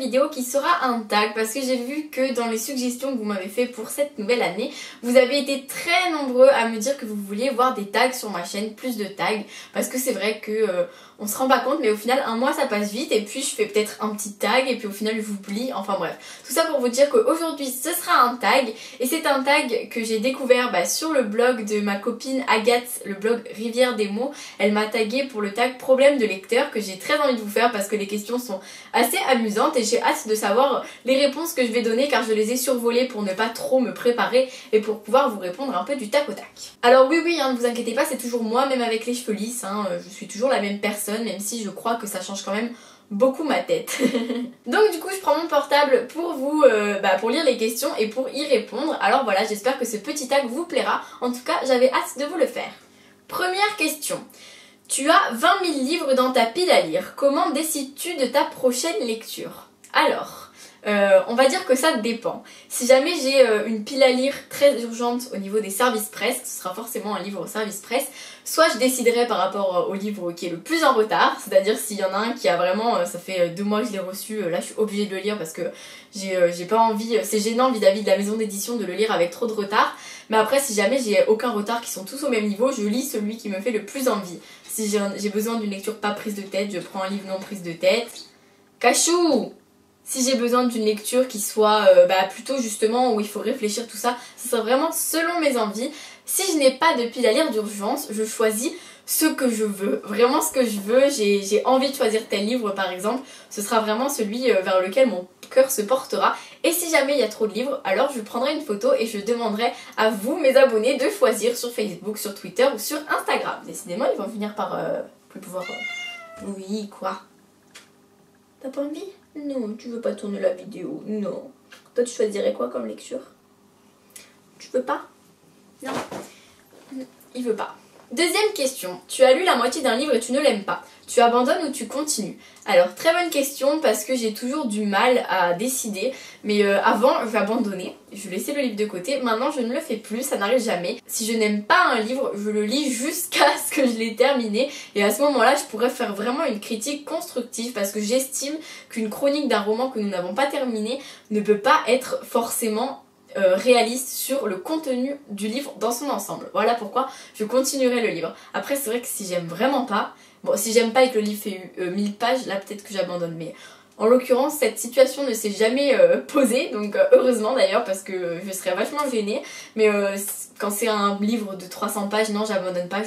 vidéo qui sera un tag parce que j'ai vu que dans les suggestions que vous m'avez fait pour cette nouvelle année, vous avez été très nombreux à me dire que vous vouliez voir des tags sur ma chaîne, plus de tags, parce que c'est vrai que on se rend pas compte, mais au final un mois ça passe vite et puis je fais peut-être un petit tag et puis au final j'oublie, enfin bref. Tout ça pour vous dire qu'aujourd'hui ce sera un tag et c'est un tag que j'ai découvert sur le blog de ma copine Agathe, le blog Rivière des mots. Elle m'a tagué pour le tag problème de lecteur que j'ai très envie de vous faire parce que les questions sont assez amusantes et j'ai hâte de savoir les réponses que je vais donner car je les ai survolées pour ne pas trop me préparer et pour pouvoir vous répondre un peu du tac au tac. Alors oui, ne vous inquiétez pas, c'est toujours moi, même avec les cheveux lisses, je suis toujours la même personne, même si je crois que ça change quand même beaucoup ma tête. Donc du coup je prends mon portable pour vous pour lire les questions et pour y répondre. Alors voilà, j'espère que ce petit tag vous plaira. En tout cas j'avais hâte de vous le faire. Première question. Tu as 20 000 livres dans ta pile à lire. Comment décides-tu de ta prochaine lecture? Alors, on va dire que ça dépend. Si jamais j'ai une pile à lire très urgente au niveau des services presse, ce sera forcément un livre au service presse, soit je déciderai par rapport au livre qui est le plus en retard, c'est-à-dire s'il y en a un qui a vraiment, ça fait 2 mois que je l'ai reçu, là je suis obligée de le lire parce que j'ai pas envie, c'est gênant vis-à-vis de la maison d'édition de le lire avec trop de retard, mais après si jamais j'ai aucun retard, qui sont tous au même niveau, je lis celui qui me fait le plus envie. Si j'ai besoin d'une lecture pas prise de tête, je prends un livre non prise de tête. Cachou! Si j'ai besoin d'une lecture qui soit plutôt justement où il faut réfléchir tout ça, ce sera vraiment selon mes envies. Si je n'ai pas de pile à lire d'urgence, je choisis ce que je veux, vraiment ce que je veux. J'ai envie de choisir tel livre par exemple, ce sera vraiment celui vers lequel mon cœur se portera. Et si jamais il y a trop de livres, alors je prendrai une photo et je demanderai à vous, mes abonnés, de choisir sur Facebook, sur Twitter ou sur Instagram. Décidément, ils vont finir par plus pouvoir... Oui, quoi? T'as pas envie? Non, tu veux pas tourner la vidéo, non. Toi, tu choisirais quoi comme lecture? Tu veux pas? Non. Il veut pas. Deuxième question. Tu as lu la moitié d'un livre et tu ne l'aimes pas. Tu abandonnes ou tu continues? Alors, très bonne question parce que j'ai toujours du mal à décider. Mais avant, j'abandonnais. Je laissais le livre de côté. Maintenant, je ne le fais plus. Ça n'arrive jamais. Si je n'aime pas un livre, je le lis jusqu'à ce que je l'ai terminé. Et à ce moment-là, je pourrais faire vraiment une critique constructive parce que j'estime qu'une chronique d'un roman que nous n'avons pas terminé ne peut pas être forcément... réaliste sur le contenu du livre dans son ensemble. Voilà pourquoi je continuerai le livre. Après c'est vrai que si j'aime vraiment pas, bon si j'aime pas et que le livre fait 1000 pages, là peut-être que j'abandonne, mais en l'occurrence cette situation ne s'est jamais posée, donc heureusement d'ailleurs parce que je serais vachement gênée, mais quand c'est un livre de 300 pages, non j'abandonne pas,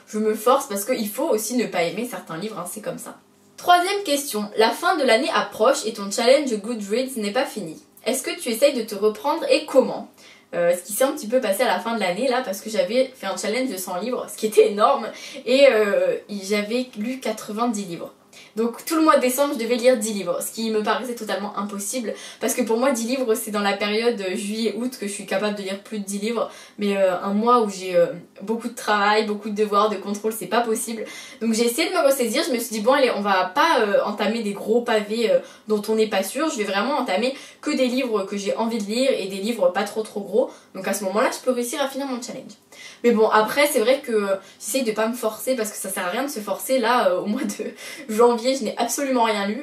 je me force parce qu'il faut aussi ne pas aimer certains livres, c'est comme ça. Troisième question, la fin de l'année approche et ton challenge Goodreads n'est pas fini. Est-ce que tu essayes de te reprendre et comment? Ce qui s'est un petit peu passé à la fin de l'année là parce que j'avais fait un challenge de 100 livres, ce qui était énorme, et j'avais lu 90 livres. Donc tout le mois de décembre je devais lire 10 livres, ce qui me paraissait totalement impossible parce que pour moi 10 livres c'est dans la période juillet-août que je suis capable de lire plus de 10 livres, mais un mois où j'ai beaucoup de travail, beaucoup de devoirs, de contrôle, c'est pas possible. Donc j'ai essayé de me ressaisir, je me suis dit bon allez on va pas entamer des gros pavés dont on n'est pas sûr, je vais vraiment entamer que des livres que j'ai envie de lire et des livres pas trop gros, donc à ce moment là je peux réussir à finir mon challenge. Mais bon après c'est vrai que j'essaye de pas me forcer parce que ça sert à rien de se forcer là au mois de janvier je n'ai absolument rien lu,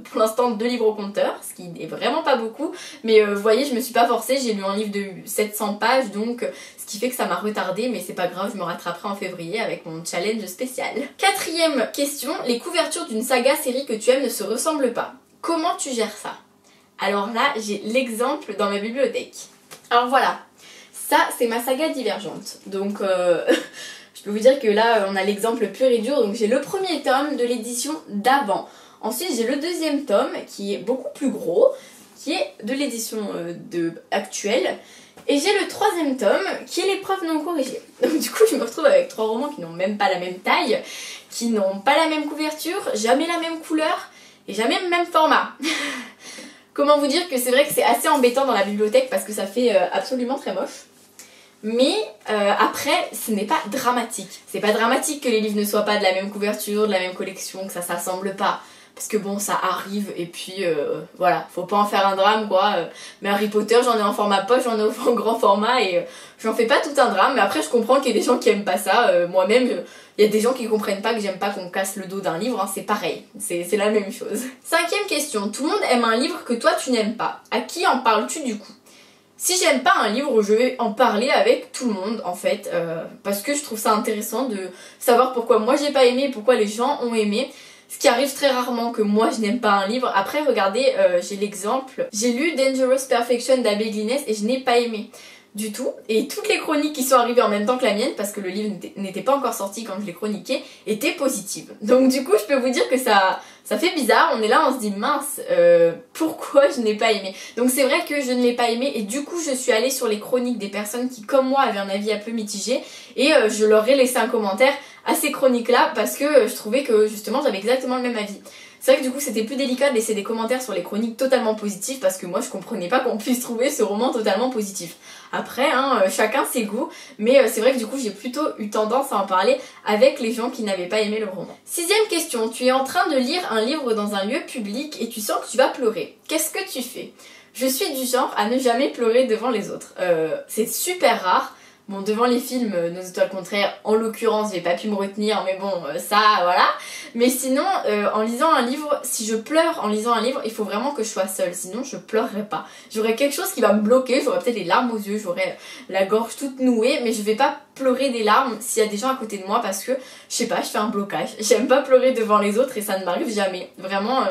pour l'instant 2 livres au compteur, ce qui n'est vraiment pas beaucoup, mais vous voyez je me suis pas forcée, j'ai lu un livre de 700 pages donc ce qui fait que ça m'a retardé, mais c'est pas grave, je me rattraperai en février avec mon challenge spécial. Quatrième question, les couvertures d'une saga série que tu aimes ne se ressemblent pas. Comment tu gères ça? Alors là j'ai l'exemple dans ma bibliothèque. Alors voilà, ça c'est ma saga Divergente, donc je peux vous dire que là on a l'exemple pur et dur, donc j'ai le premier tome de l'édition d'avant. Ensuite j'ai le deuxième tome qui est beaucoup plus gros, qui est de l'édition actuelle. Et j'ai le troisième tome qui est l'épreuve non corrigée. Donc du coup je me retrouve avec 3 romans qui n'ont même pas la même taille, qui n'ont pas la même couverture, jamais la même couleur et jamais le même format. Comment vous dire que c'est vrai que c'est assez embêtant dans la bibliothèque parce que ça fait absolument très moche. Mais après, ce n'est pas dramatique. C'est pas dramatique que les livres ne soient pas de la même couverture, de la même collection, que ça s'assemble pas. parce que bon ça arrive et puis voilà, faut pas en faire un drame quoi. Mais Harry Potter j'en ai en format poche, j'en ai en grand format et j'en fais pas tout un drame, mais après je comprends qu'il y a des gens qui aiment pas ça, moi-même il y a des gens qui comprennent pas que j'aime pas qu'on casse le dos d'un livre, hein, c'est pareil, c'est la même chose. Cinquième question, tout le monde aime un livre que toi tu n'aimes pas, à qui en parles-tu du coup? Si j'aime pas un livre, je vais en parler avec tout le monde en fait, parce que je trouve ça intéressant de savoir pourquoi moi j'ai pas aimé et pourquoi les gens ont aimé. Ce qui arrive très rarement que moi je n'aime pas un livre. Après regardez, j'ai l'exemple, j'ai lu Dangerous Perfection d'Abbé Glynnes et je n'ai pas aimé du tout. Et toutes les chroniques qui sont arrivées en même temps que la mienne, parce que le livre n'était pas encore sorti quand je l'ai chroniqué, étaient positives. Donc du coup je peux vous dire que ça fait bizarre, on est là, on se dit mince, pourquoi je n'ai pas aimé? Donc c'est vrai que je ne l'ai pas aimé et du coup je suis allée sur les chroniques des personnes qui comme moi avaient un avis un peu mitigé et je leur ai laissé un commentaire à ces chroniques là parce que je trouvais que justement j'avais exactement le même avis. C'est vrai que du coup c'était plus délicat de laisser des commentaires sur les chroniques totalement positifs parce que moi je comprenais pas qu'on puisse trouver ce roman totalement positif. Après hein, chacun ses goûts, mais c'est vrai que du coup j'ai plutôt eu tendance à en parler avec les gens qui n'avaient pas aimé le roman. Sixième question, tu es en train de lire un livre dans un lieu public et tu sens que tu vas pleurer. Qu'est-ce que tu fais? Je suis du genre à ne jamais pleurer devant les autres. C'est super rare. Bon, devant les films, Nos étoiles contraires, en l'occurrence, j'ai pas pu me retenir, mais bon, ça, voilà. Mais sinon, en lisant un livre, si je pleure en lisant un livre, il faut vraiment que je sois seule, sinon je pleurerai pas. J'aurai quelque chose qui va me bloquer, j'aurai peut-être les larmes aux yeux, j'aurai la gorge toute nouée, mais je vais pas pleurer des larmes s'il y a des gens à côté de moi parce que, je sais pas, je fais un blocage. J'aime pas pleurer devant les autres et ça ne m'arrive jamais. Vraiment,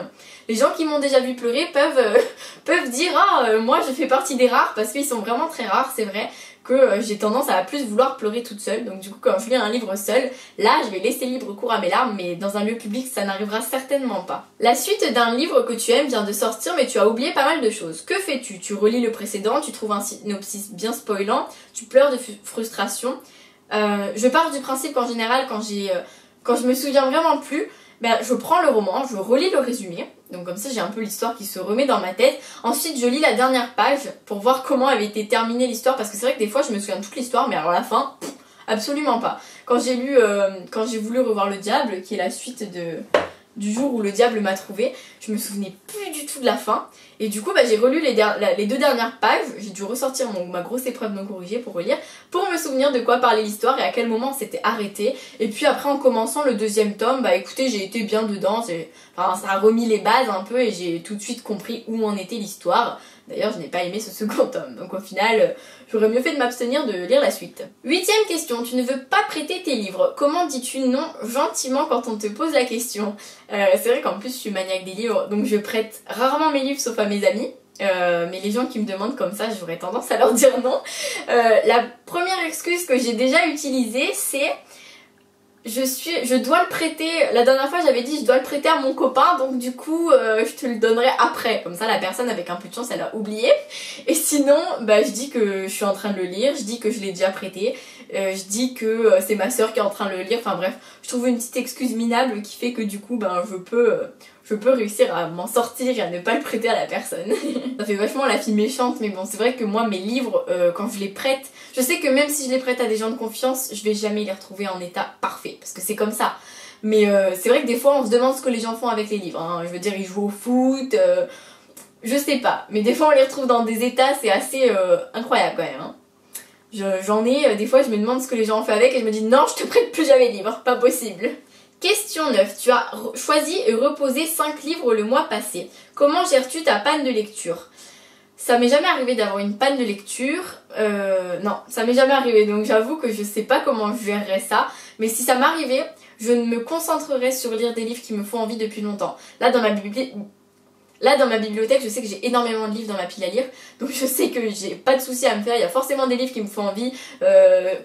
les gens qui m'ont déjà vu pleurer peuvent dire « Ah, moi je fais partie des rares » parce qu'ils sont vraiment très rares, c'est vrai que j'ai tendance à plus vouloir pleurer toute seule. Donc du coup quand je lis un livre seul, là je vais laisser libre cours à mes larmes, mais dans un lieu public ça n'arrivera certainement pas. La suite d'un livre que tu aimes vient de sortir mais tu as oublié pas mal de choses. Que fais-tu? Tu relis le précédent, tu trouves un synopsis bien spoilant, tu pleures de frustration. Je pars du principe qu'en général quand je me souviens vraiment plus, ben, je prends le roman, je relis le résumé, donc comme ça j'ai un peu l'histoire qui se remet dans ma tête. Ensuite je lis la dernière page pour voir comment avait été terminée l'histoire, parce que c'est vrai que des fois je me souviens de toute l'histoire, mais alors la fin, absolument pas. Quand j'ai voulu revoir Le Diable, qui est la suite du jour où le diable m'a trouvé, je me souvenais plus du tout de la fin. Et du coup bah, j'ai relu les deux dernières pages, j'ai dû ressortir ma grosse épreuve non corrigée pour relire, pour me souvenir de quoi parlait l'histoire et à quel moment c'était arrêté. Et puis après en commençant le deuxième tome, bah écoutez j'ai été bien dedans, enfin, ça a remis les bases un peu et j'ai tout de suite compris où en était l'histoire. D'ailleurs je n'ai pas aimé ce second tome, donc au final j'aurais mieux fait de m'abstenir de lire la suite. Huitième question, tu ne veux pas prêter tes livres. Comment dis-tu non gentiment quand on te pose la question? C'est vrai qu'en plus je suis maniaque des livres, donc je prête rarement mes livres sauf à mes amis. Mais les gens qui me demandent comme ça, j'aurais tendance à leur dire non. La première excuse que j'ai déjà utilisée, c'est je dois le prêter. La dernière fois j'avais dit je dois le prêter à mon copain, donc du coup je te le donnerai après, comme ça la personne avec un peu de chance elle a oublié. Et sinon bah je dis que je suis en train de le lire, je dis que je l'ai déjà prêté, je dis que c'est ma soeur qui est en train de le lire, enfin bref, je trouve une petite excuse minable qui fait que du coup ben je peux réussir à m'en sortir et à ne pas le prêter à la personne. Ça fait vachement la fille méchante, mais bon c'est vrai que moi mes livres quand je les prête, je sais que même si je les prête à des gens de confiance, je vais jamais les retrouver en état parfait, parce que c'est comme ça. Mais c'est vrai que des fois on se demande ce que les gens font avec les livres, hein. Je veux dire ils jouent au foot, je sais pas, mais des fois on les retrouve dans des états, c'est assez incroyable quand même, hein. J'en ai, des fois je me demande ce que les gens ont fait avec et je me dis non je te prête plus jamais de livres, pas possible. Question 9. Tu as choisi et reposé 5 livres le mois passé. Comment gères-tu ta panne de lecture? Ça m'est jamais arrivé d'avoir une panne de lecture. Non, ça m'est jamais arrivé. Donc j'avoue que je sais pas comment je gérerais ça. Mais si ça m'arrivait, je me concentrerais sur lire des livres qui me font envie depuis longtemps. Là, dans ma bibliothèque, je sais que j'ai énormément de livres dans ma pile à lire, donc je sais que j'ai pas de soucis à me faire, il y a forcément des livres qui me font envie.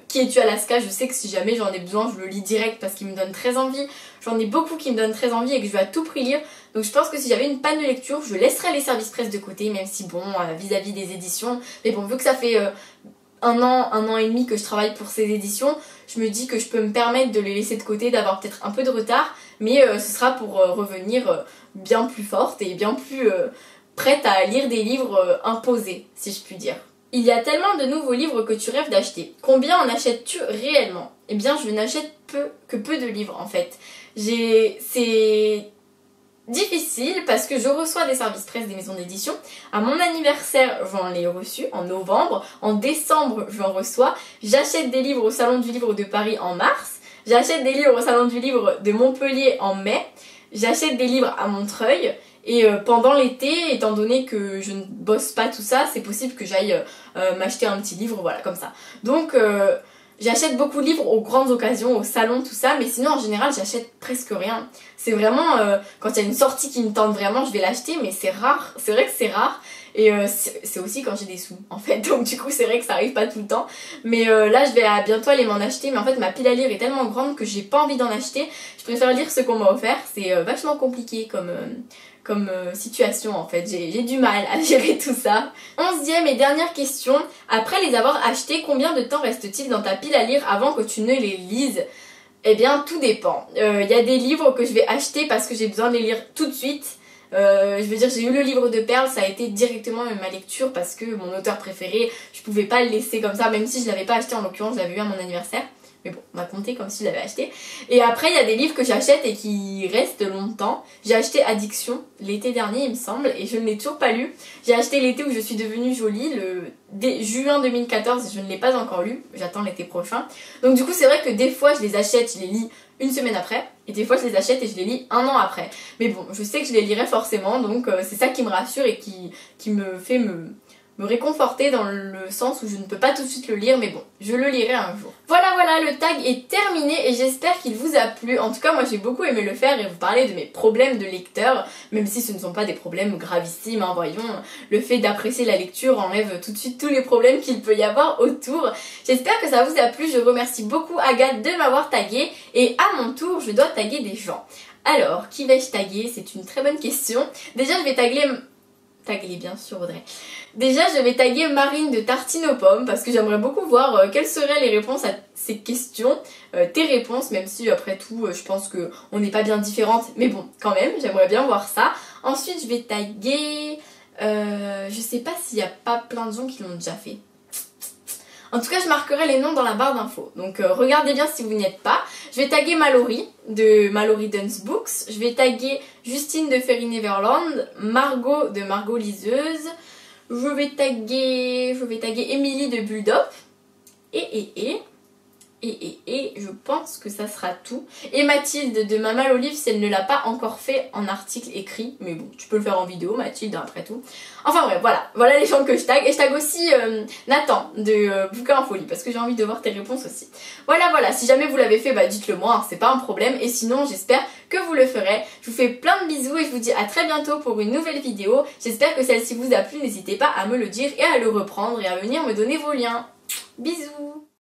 Qui es-tu Alaska, je sais que si jamais j'en ai besoin, je le lis direct parce qu'il me donne très envie. J'en ai beaucoup qui me donnent très envie et que je vais à tout prix lire, donc je pense que si j'avais une panne de lecture, je laisserais les services presse de côté, même si bon, vis-à-vis des éditions, mais bon, vu que ça fait un an et demi que je travaille pour ces éditions, je me dis que je peux me permettre de les laisser de côté, d'avoir peut-être un peu de retard, mais ce sera pour revenir bien plus forte et bien plus prête à lire des livres imposés, si je puis dire. Il y a tellement de nouveaux livres que tu rêves d'acheter. Combien en achètes-tu réellement? Eh bien, je n'achète peu de livres en fait. difficile parce que je reçois des services presse des maisons d'édition. À mon anniversaire, j'en ai reçu en novembre. En décembre, j'en reçois. J'achète des livres au Salon du Livre de Paris en mars. J'achète des livres au Salon du Livre de Montpellier en mai. J'achète des livres à Montreuil. Et pendant l'été, étant donné que je ne bosse pas tout ça, c'est possible que j'aille m'acheter un petit livre, voilà, comme ça. Donc j'achète beaucoup de livres aux grandes occasions, au salon, tout ça, mais sinon en général j'achète presque rien. C'est vraiment, quand il y a une sortie qui me tente vraiment, je vais l'acheter, mais c'est rare, c'est vrai que c'est rare. Et c'est aussi quand j'ai des sous en fait, donc du coup c'est vrai que ça arrive pas tout le temps. Mais là je vais bientôt aller m'en acheter, mais en fait ma pile à lire est tellement grande que j'ai pas envie d'en acheter. Je préfère lire ce qu'on m'a offert, c'est vachement compliqué comme situation en fait, j'ai du mal à gérer tout ça. 11e et dernière question, après les avoir achetés, combien de temps reste-t-il dans ta pile à lire avant que tu ne les lises? Eh bien tout dépend, y a des livres que je vais acheter parce que j'ai besoin de les lire tout de suite. Je veux dire, j'ai eu le livre de Perles, ça a été directement ma lecture parce que mon auteur préféré, je pouvais pas le laisser comme ça, même si je l'avais pas acheté en l'occurrence, je l'avais eu à mon anniversaire. Mais bon, on va compter comme si je l'avais acheté. Et après, il y a des livres que j'achète et qui restent longtemps. J'ai acheté Addiction l'été dernier, il me semble, et je ne l'ai toujours pas lu. J'ai acheté L'été où je suis devenue jolie, dès juin 2014, je ne l'ai pas encore lu. J'attends l'été prochain. Donc du coup, c'est vrai que des fois, je les achète, je les lis une semaine après. Et des fois, je les achète et je les lis un an après. Mais bon, je sais que je les lirai forcément, donc c'est ça qui me rassure et qui me fait me réconforter dans le sens où je ne peux pas tout de suite le lire, mais bon, je le lirai un jour. Voilà, le tag est terminé et j'espère qu'il vous a plu. En tout cas, moi j'ai beaucoup aimé le faire et vous parler de mes problèmes de lecteur, même si ce ne sont pas des problèmes gravissimes, hein, voyons. Le fait d'apprécier la lecture enlève tout de suite tous les problèmes qu'il peut y avoir autour. J'espère que ça vous a plu, je remercie beaucoup Agathe de m'avoir tagué et à mon tour, je dois taguer des gens. Alors, qui vais-je taguer? C'est une très bonne question. Déjà, je vais taguer bien sûr Audrey. Déjà je vais taguer Marine de Tartine aux pommes parce que j'aimerais beaucoup voir quelles seraient les réponses à ces questions, tes réponses, même si après tout je pense qu'on n'est pas bien différentes, mais bon quand même j'aimerais bien voir ça. Ensuite je vais taguer, je sais pas s'il n'y a pas plein de gens qui l'ont déjà fait. En tout cas, je marquerai les noms dans la barre d'infos. Donc regardez bien si vous n'y êtes pas. Je vais taguer Mallory de Mallory Dance Books. Je vais taguer Justine de Fairy Neverland, Margot de Margot Liseuse. Je vais taguer Émilie de Bulldop. Et je pense que ça sera tout. Et Mathilde de Maman Olive si elle ne l'a pas encore fait en article écrit. Mais bon, tu peux le faire en vidéo Mathilde après tout. Enfin bref, voilà les gens que je tag. Et je tag aussi Nathan de Bouquin en folie parce que j'ai envie de voir tes réponses aussi. Voilà, si jamais vous l'avez fait, bah dites-le moi, hein, c'est pas un problème. Et sinon, j'espère que vous le ferez. Je vous fais plein de bisous et je vous dis à très bientôt pour une nouvelle vidéo. J'espère que celle-ci vous a plu, n'hésitez pas à me le dire et à le reprendre et à venir me donner vos liens. Bisous!